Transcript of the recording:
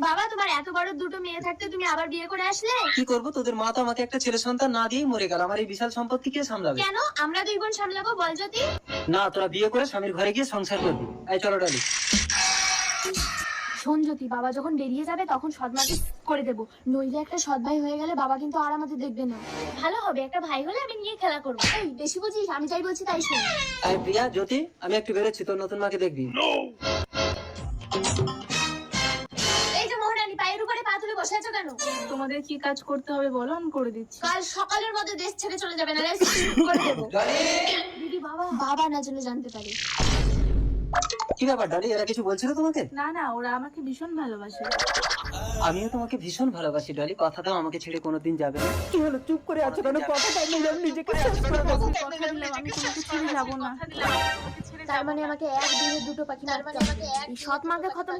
বাবা, তোমার এত বড় দুটো মেয়ে থাকতে তুমি আবার বিয়ে করে আসলে? কি করবো, তোদের মা তো আমাকে একটা ছেলে সন্তান না দিয়েই মরে গেল। আমার এই বিশাল সম্পত্তি কে সামলাবে? কেন? আমরা দুই বোন সামলাবো, বল যদি। না, তোরা বিয়ে করে স্বামীর ঘরে গিয়ে সংসার করবি। এই চলো ডালি। শোন জ্যোতি, বাবা যখন বেরিয়ে যাবে তখন সৎমাকে করে দেবো, নইলে একটা সৎ ভাই হয়ে গেলে বাবা কিন্তু আর আমাদের দেখবে না। ভালো হবে, একটা ভাই হলে আমি নিয়ে খেলা করবো। এই বেশি বুঝিস, আমি যাই বলছি তাই শোন। এই প্রিয়া, জ্যোতি, আমি একটু বেরোচ্ছি, তোর নতুন মাকে দেখবি। এই যে মহারানী, পায়ের উপরে পা তুলে বসে আছো কেন? তোমাদের কি কাজ করতে হবে বলো, আমি করে দিচ্ছি। কাল সকালের মধ্যে দেশ ছেড়ে চলে যাবে, না করে দেবো। দিদি, বাবা না যেন জানতে পারে। কি ব্যাপার ডালি, এরা কিছু বলছিল তোমাকে? না না, ওরা আমাকে ভীষণ ভালোবাসে। আমিও তোমাকে ভীষণ ভালোবাসি ডালি, কথা দাও আমাকে ছেড়ে কোনোদিন যাবে না। কি হলো, চুপ করে আছো কেন? কথাটা নিলাম, নিজেকে শেষ করে দেবো। কথা দিলাম আমি তোমাকে ছেড়ে যাবো না। তার মানে আমাকে এক দিনে দুটো পাখি মারতে হবে। এই সৎ মাকে খতম